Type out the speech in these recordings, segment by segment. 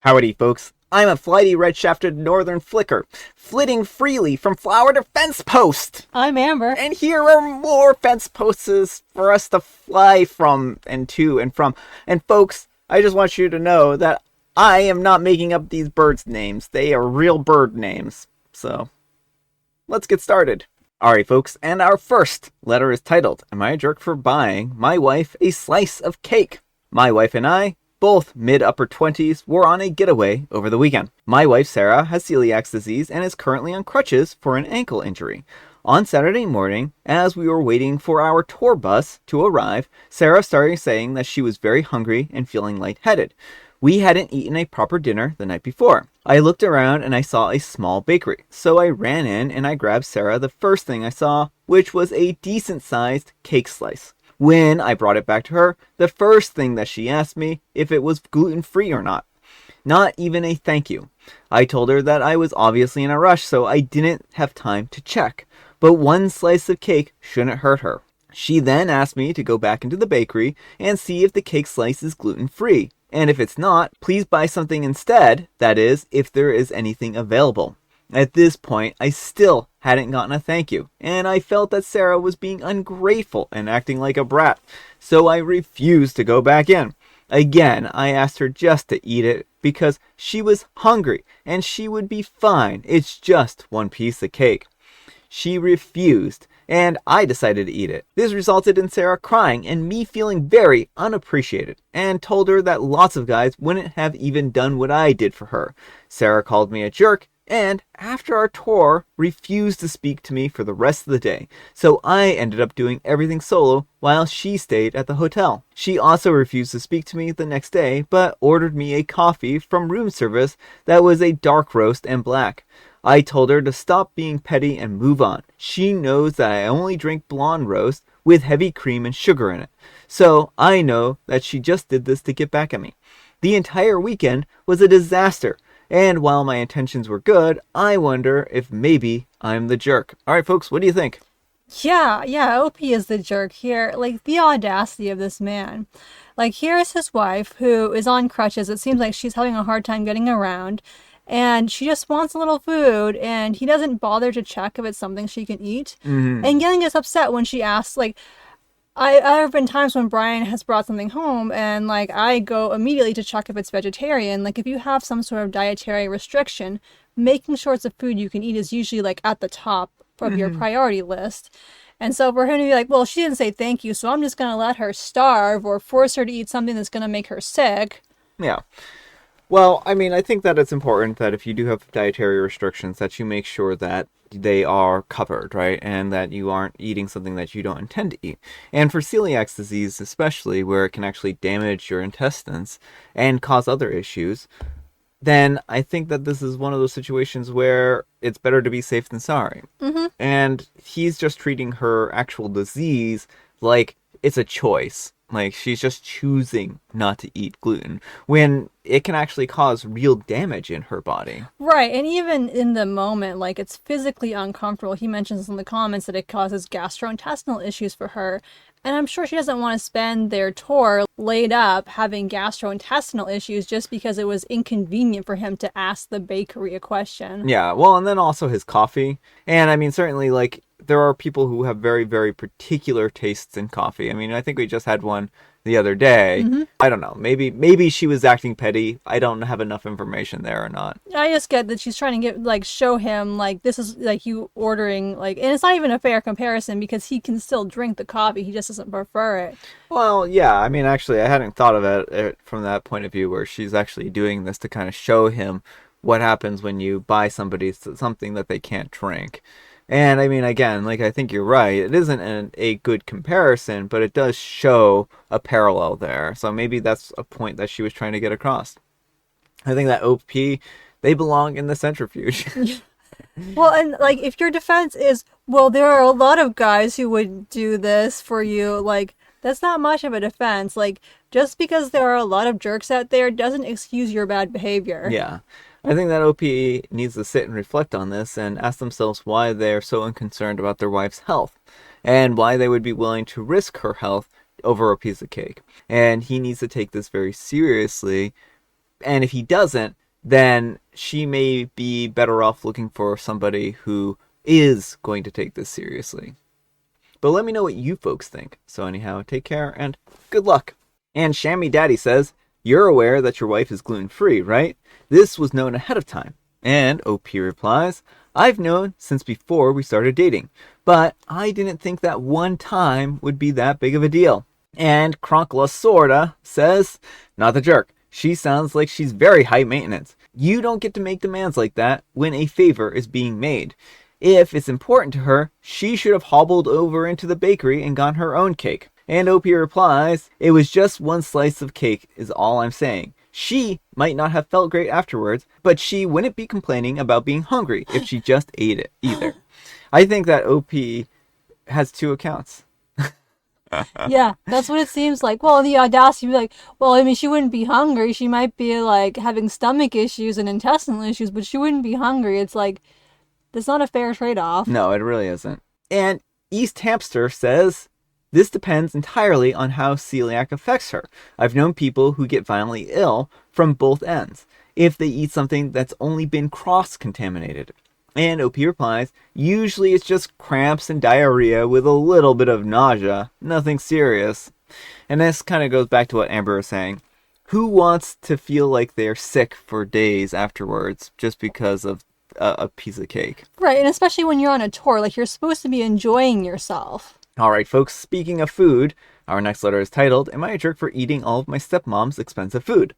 Howdy, folks. I'm a flighty red-shafted northern flicker, flitting freely from flower to fence post. I'm Amber. And here are more fence posts for us to fly from and to and from. And folks, I just want you to know that I am not making up these birds' names. They are real bird names. So, let's get started. Alright, folks, and our first letter is titled, Am I a Jerk for Buying My Wife a Slice of Cake? My wife and I, both mid-upper 20s, were on a getaway over the weekend. My wife, Sarah, has celiac disease and is currently on crutches for an ankle injury. On Saturday morning, as we were waiting for our tour bus to arrive, Sarah started saying that she was very hungry and feeling lightheaded. We hadn't eaten a proper dinner the night before. I looked around and I saw a small bakery, so I ran in and I grabbed Sarah the first thing I saw, which was a decent-sized cake slice. When I brought it back to her, the first thing that she asked me if it was gluten-free or not. Not even a thank you. I told her that I was obviously in a rush, so I didn't have time to check. But one slice of cake shouldn't hurt her. She then asked me to go back into the bakery and see if the cake slice is gluten-free. And if it's not, please buy something instead, that is, if there is anything available. At this point, I still hadn't gotten a thank you, and I felt that Sarah was being ungrateful and acting like a brat, so I refused to go back in. Again, I asked her just to eat it because she was hungry and she would be fine. It's just one piece of cake. She refused, and I decided to eat it. This resulted in Sarah crying and me feeling very unappreciated, and told her that lots of guys wouldn't have even done what I did for her. Sarah called me a jerk, and after our tour, refused to speak to me for the rest of the day, so I ended up doing everything solo while she stayed at the hotel. She also refused to speak to me the next day, but ordered me a coffee from room service that was a dark roast and black. I told her to stop being petty and move on. She knows that I only drink blonde roast with heavy cream and sugar in it, so I know that she just did this to get back at me. The entire weekend was a disaster. And while my intentions were good, I wonder if maybe I'm the jerk. Alright, folks, what do you think? Yeah, OP is the jerk here. Like, the audacity of this man. Like, here's his wife, who is on crutches. It seems like she's having a hard time getting around. And she just wants a little food, and he doesn't bother to check if it's something she can eat. Mm-hmm. And Gillian gets upset when she asks, like, there have been times when Brian has brought something home and, like, I go immediately to check if it's vegetarian. Like, if you have some sort of dietary restriction, making sure it's a food you can eat is usually, like, at the top of your priority list. And so for him to be like, well, she didn't say thank you, so I'm just going to let her starve or force her to eat something that's going to make her sick. Yeah. Well, I mean, I think that it's important that if you do have dietary restrictions, that you make sure that they are covered, right? And that you aren't eating something that you don't intend to eat. And for celiac disease, especially, where it can actually damage your intestines and cause other issues, then I think that this is one of those situations where it's better to be safe than sorry. Mm-hmm. And he's just treating her actual disease like it's a choice. Like, she's just choosing not to eat gluten, when it can actually cause real damage in her body. Right, and even in the moment, like, it's physically uncomfortable. He mentions in the comments that it causes gastrointestinal issues for her. And I'm sure she doesn't want to spend their tour laid up having gastrointestinal issues just because it was inconvenient for him to ask the bakery a question. Yeah, well, and then also his coffee. And I mean, certainly, like, there are people who have very, very particular tastes in coffee. I mean, I think we just had one the other day. Mm-hmm. I don't know. Maybe she was acting petty. I don't have enough information there or not. I just get that she's trying to show him, like, this is, like, you ordering, like, and it's not even a fair comparison because he can still drink the coffee. He just doesn't prefer it. Well, yeah. I mean, actually, I hadn't thought of it from that point of view, where she's actually doing this to kind of show him what happens when you buy somebody something that they can't drink. And I mean, again, like, I think you're right. It isn't a good comparison, but it does show a parallel there. So maybe that's a point that she was trying to get across. I think that OP, they belong in the centrifuge. Well, and, like, if your defense is, well, there are a lot of guys who would do this for you, like, that's not much of a defense. Like, just because there are a lot of jerks out there doesn't excuse your bad behavior. Yeah. I think that OP needs to sit and reflect on this and ask themselves why they're so unconcerned about their wife's health and why they would be willing to risk her health over a piece of cake. And he needs to take this very seriously And if he doesn't, then she may be better off looking for somebody who is going to take this seriously. But let me know what you folks think. So anyhow, take care and good luck. And Shammy Daddy says, you're aware that your wife is gluten-free, right? This was known ahead of time. And OP replies, I've known since before we started dating, but I didn't think that one time would be that big of a deal. And Cronkla Sorta says, not the jerk. She sounds like she's very high maintenance. You don't get to make demands like that when a favor is being made. If it's important to her, she should have hobbled over into the bakery and gotten her own cake. And OP replies, it was just one slice of cake is all I'm saying. She might not have felt great afterwards, but she wouldn't be complaining about being hungry if she just ate it either. I think that OP has two accounts. Yeah, that's what it seems like. Well, the audacity to be like, well, I mean, she wouldn't be hungry. She might be like having stomach issues and intestinal issues, but she wouldn't be hungry. It's like, that's not a fair trade-off. No, it really isn't. And East Hamster says, this depends entirely on how celiac affects her. I've known people who get violently ill from both ends if they eat something that's only been cross-contaminated. And OP replies, usually it's just cramps and diarrhea with a little bit of nausea, nothing serious. And this kind of goes back to what Amber was saying. Who wants to feel like they're sick for days afterwards just because of a piece of cake? Right, and especially when you're on a tour, like you're supposed to be enjoying yourself. Alright folks, speaking of food, our next letter is titled, Am I a jerk for eating all of my stepmom's expensive food?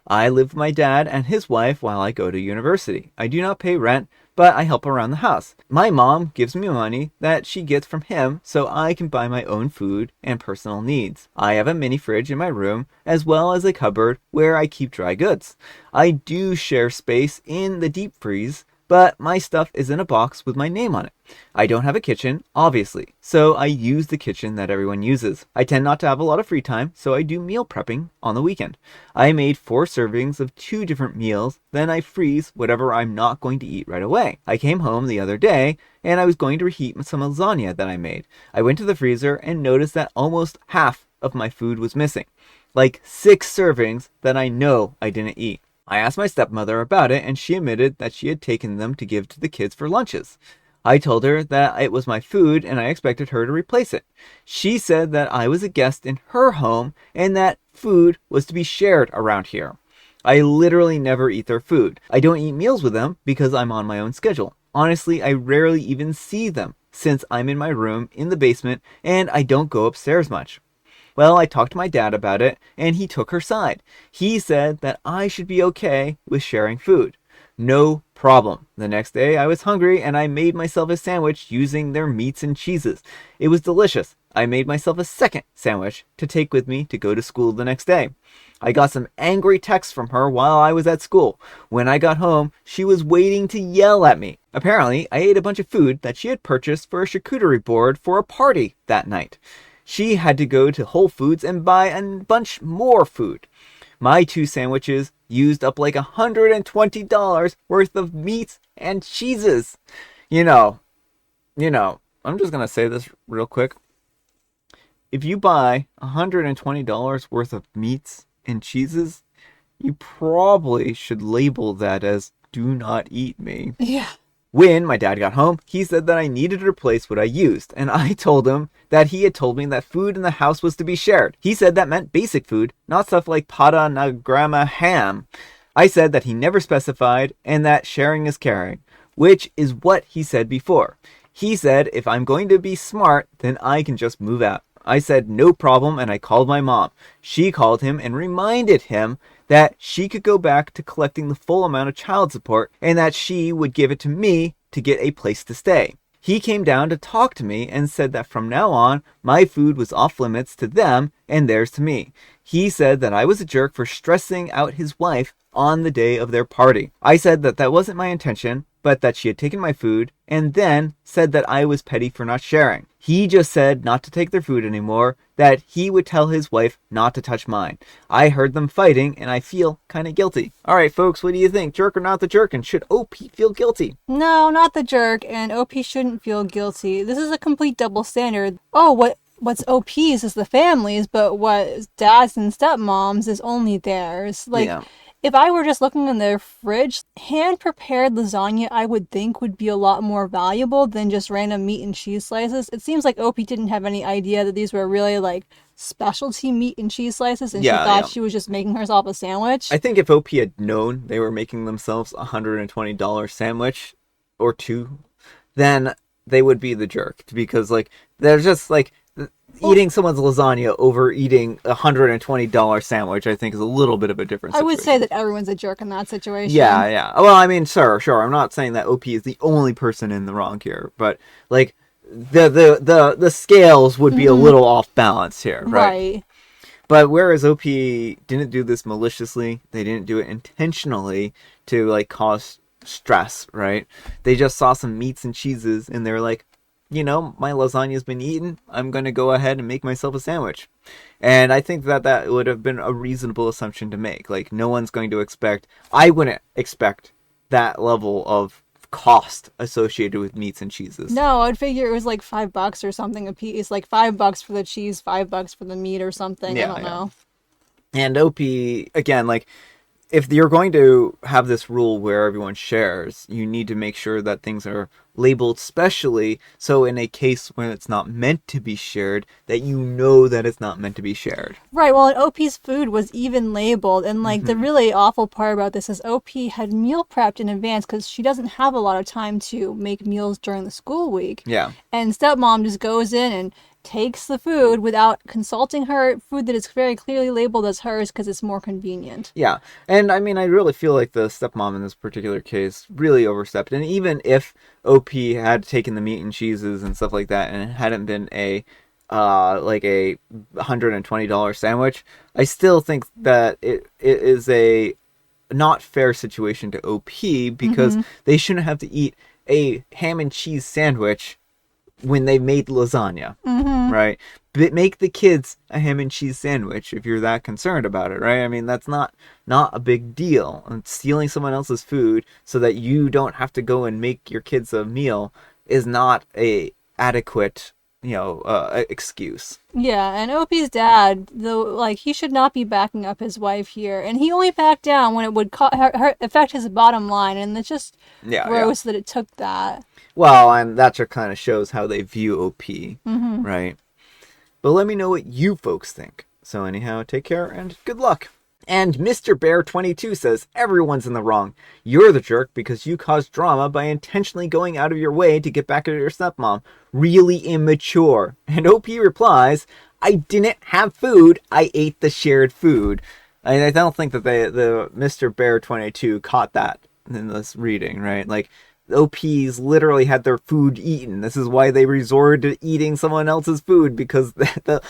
I live with my dad and his wife while I go to university. I do not pay rent, but I help around the house. My mom gives me money that she gets from him so I can buy my own food and personal needs. I have a mini fridge in my room as well as a cupboard where I keep dry goods. I do share space in the deep freeze, but my stuff is in a box with my name on it. I don't have a kitchen, obviously, so I use the kitchen that everyone uses. I tend not to have a lot of free time, so I do meal prepping on the weekend. I made 4 servings of 2 different meals, then I freeze whatever I'm not going to eat right away. I came home the other day, and I was going to reheat some lasagna that I made. I went to the freezer and noticed that almost half of my food was missing. Like 6 servings that I know I didn't eat. I asked my stepmother about it and she admitted that she had taken them to give to the kids for lunches. I told her that it was my food and I expected her to replace it. She said that I was a guest in her home and that food was to be shared around here. I literally never eat their food. I don't eat meals with them because I'm on my own schedule. Honestly, I rarely even see them since I'm in my room in the basement and I don't go upstairs much. Well, I talked to my dad about it, and he took her side. He said that I should be okay with sharing food. No problem. The next day, I was hungry, and I made myself a sandwich using their meats and cheeses. It was delicious. I made myself a second sandwich to take with me to go to school the next day. I got some angry texts from her while I was at school. When I got home, she was waiting to yell at me. Apparently, I ate a bunch of food that she had purchased for a charcuterie board for a party that night. She had to go to Whole Foods and buy a bunch more food. My 2 sandwiches used up like $120 worth of meats and cheeses. You know, I'm just going to say this real quick. If you buy $120 worth of meats and cheeses, you probably should label that as do not eat me. Yeah. When my dad got home, he said that I needed to replace what I used, and I told him that he had told me that food in the house was to be shared. He said that meant basic food, not stuff like pata nagrama ham. I said that he never specified, and that sharing is caring, which is what he said before. He said if I'm going to be smart, then I can just move out. I said no problem, and I called my mom. She called him and reminded him that she could go back to collecting the full amount of child support and that she would give it to me to get a place to stay. He came down to talk to me and said that from now on, my food was off limits to them and theirs to me. He said that I was a jerk for stressing out his wife on the day of their party. I said that that wasn't my intention, but that she had taken my food, and then said that I was petty for not sharing. He just said not to take their food anymore, that he would tell his wife not to touch mine. I heard them fighting, and I feel kind of guilty. Alright folks, what do you think? Jerk or not the jerk? And should OP feel guilty? No, not the jerk, and OP shouldn't feel guilty. This is a complete double standard. Oh, what's OP's is the family's, but what dads and stepmoms is only theirs. Like, Yeah. if I were just looking in their fridge, hand-prepared lasagna I would think would be a lot more valuable than just random meat and cheese slices. It seems like Opie didn't have any idea that these were really like specialty meat and cheese slices, and she Yeah, thought yeah. she was just making herself a sandwich. I think if OP had known they were making themselves a $120 sandwich or two, then they would be the jerk, because like they're just like eating someone's lasagna over eating a $120 sandwich. I think is a little bit of a different I situation. would say that everyone's a jerk in that situation. Yeah, yeah. Well, I mean, sure. I'm not saying that OP is the only person in the wrong here, but like the scales would be a little off balance here, right? Right. But whereas OP didn't do this maliciously, they didn't do it intentionally to like cause stress, right? They just saw some meats and cheeses and they're like, you know, my lasagna's been eaten. I'm going to go ahead and make myself a sandwich. And I think that that would have been a reasonable assumption to make. Like, no one's going to expect, I wouldn't expect that level of cost associated with meats and cheeses. No, I'd figure it was like $5 or something a piece. Like $5 for the cheese, $5 for the meat or something. Yeah, I don't know. And OP, again, like, if you're going to have this rule where everyone shares, you need to make sure that things are labeled, especially so in a case where it's not meant to be shared, that you know that it's not meant to be shared. Right, well, and OP's food was even labeled, and like the really awful part about this is OP had meal prepped in advance because she doesn't have a lot of time to make meals during the school week. Yeah. And stepmom just goes in and takes the food without consulting her, food that is very clearly labeled as hers because it's more convenient. Yeah, and I mean, I really feel like the stepmom in this particular case really overstepped. And even if OP had taken the meat and cheeses and stuff like that, and it hadn't been a like a $120 sandwich, I still think that it is a not fair situation to OP because they shouldn't have to eat a ham and cheese sandwich when they made lasagna, right? But make the kids a ham and cheese sandwich if you're that concerned about it, right? I mean, that's not a big deal. And stealing someone else's food so that you don't have to go and make your kids a meal is not a adequate, excuse. Yeah, and Opie's dad, though, like, he should not be backing up his wife here, and he only backed down when it would affect his bottom line, and it's just gross that it took that. Well, and that just kind of shows how they view OP, right? But let me know what you folks think. So anyhow, take care and good luck. And Mr. Bear 22 says, everyone's in the wrong. You're the jerk because you caused drama by intentionally going out of your way to get back at your stepmom. Really immature. And OP replies, I didn't have food. I ate the shared food. I don't think that the Mr. Bear 22 caught that in this reading, right? Like, OPs literally had their food eaten. This is why they resorted to eating someone else's food, because the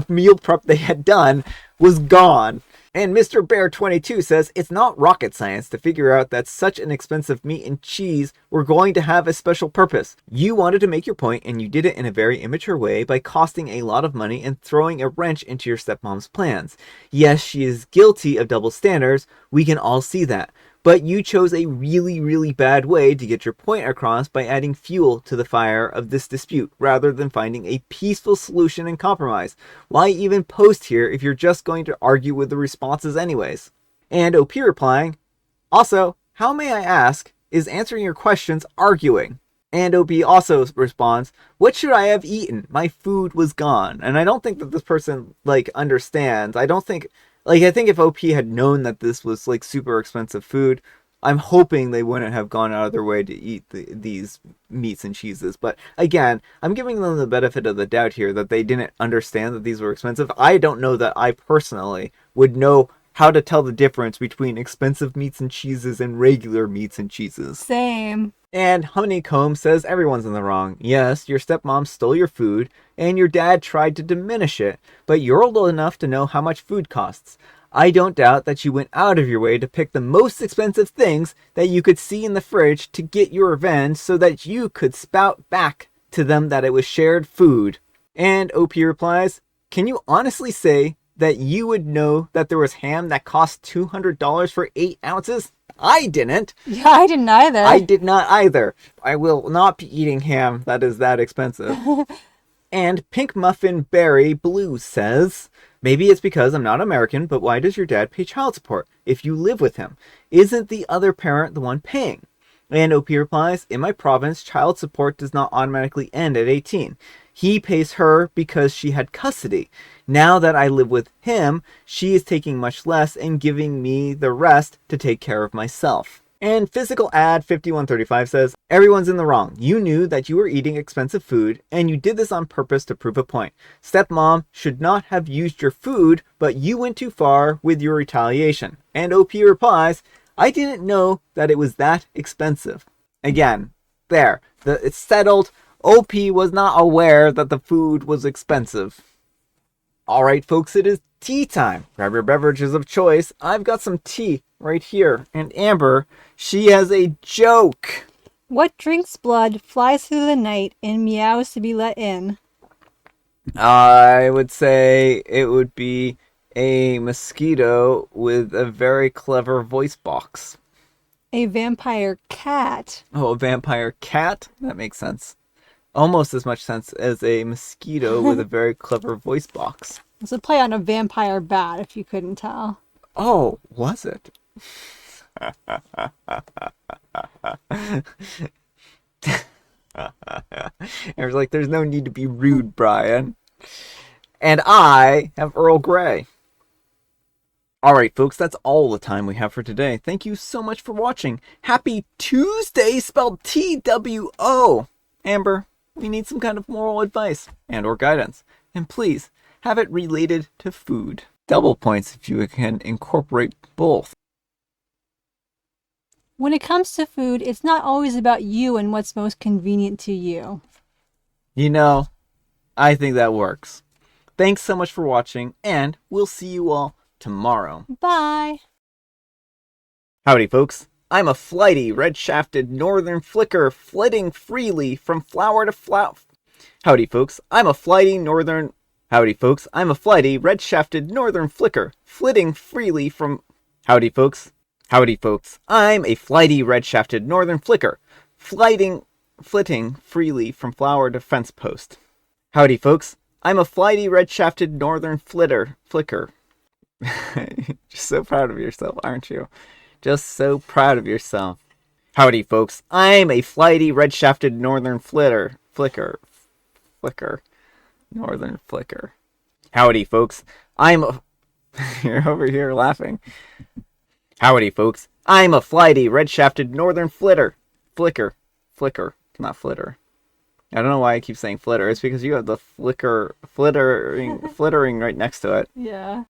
meal prep they had done was gone. And Mr. Bear 22 says, it's not rocket science to figure out that such an expensive meat and cheese were going to have a special purpose. You wanted to make your point, and you did it in a very immature way by costing a lot of money and throwing a wrench into your stepmom's plans. Yes, she is guilty of double standards. We can all see that. But you chose a really, really bad way to get your point across by adding fuel to the fire of this dispute, rather than finding a peaceful solution and compromise. Why even post here if you're just going to argue with the responses anyways? And OP replying, also, how may I ask, is answering your questions arguing? And OP also responds, what should I have eaten? My food was gone. And I don't think that this person, understands. I think if OP had known that this was, super expensive food, I'm hoping they wouldn't have gone out of their way to eat these meats and cheeses. But, again, I'm giving them the benefit of the doubt here that they didn't understand that these were expensive. I don't know that I personally would know how to tell the difference between expensive meats and cheeses and regular meats and cheeses. Same. And Honeycomb says everyone's in the wrong. Yes, your stepmom stole your food, and your dad tried to diminish it, but you're old enough to know how much food costs. I don't doubt that you went out of your way to pick the most expensive things that you could see in the fridge to get your revenge so that you could spout back to them that it was shared food. And OP replies, can you honestly say that you would know that there was ham that cost $200 for 8 ounces? I didn't. Yeah, I didn't either. I did not either. I will not be eating ham that is that expensive. And Pink Muffin Berry Blue says, maybe it's because I'm not American, but why does your dad pay child support if you live with him? Isn't the other parent the one paying? And OP replies, in my province, child support does not automatically end at 18. He pays her because she had custody. Now that I live with him, she is taking much less and giving me the rest to take care of myself. And Physical Ad 5135 says, everyone's in the wrong. You knew that you were eating expensive food, and you did this on purpose to prove a point. Stepmom should not have used your food, but you went too far with your retaliation. And OP replies, I didn't know that it was that expensive. Again, there. It's settled. OP was not aware that the food was expensive. Alright, folks, it is tea time. Grab your beverages of choice. I've got some tea right here. And Amber, she has a joke. What drinks blood, flies through the night, and meows to be let in? I would say it would be a mosquito with a very clever voice box. A vampire cat. Oh, a vampire cat? That makes sense. Almost as much sense as a mosquito with a very clever voice box. It's a play on a vampire bat, if you couldn't tell. Oh, was it? It was like, there's no need to be rude, Brian. And I have Earl Grey. Alright, folks, that's all the time we have for today. Thank you so much for watching. Happy Tuesday, spelled T-W-O. Amber, we need some kind of moral advice and or guidance. And please, have it related to food. Double points if you can incorporate both. When it comes to food, it's not always about you and what's most convenient to you. You know, I think that works. Thanks so much for watching, and we'll see you all tomorrow. Bye! Howdy, folks. I'm a flighty, red-shafted northern flicker flitting freely from flower to flower. Howdy, folks. I'm a flighty, red-shafted northern flicker flitting freely from... Howdy, folks. Howdy, folks. I'm a flighty, red-shafted northern flicker flitting freely from flower to fence post. Howdy, folks. I'm a flighty, red-shafted northern flicker. Just so proud of yourself, aren't you? Just so proud of yourself. Howdy, folks. I'm a flighty, red-shafted northern flicker. Northern flicker. Howdy, folks. You're over here laughing. Howdy, folks. I'm a flighty, red-shafted northern flicker. Not flitter. I don't know why I keep saying flitter. It's because you have the flittering right next to it. Yeah.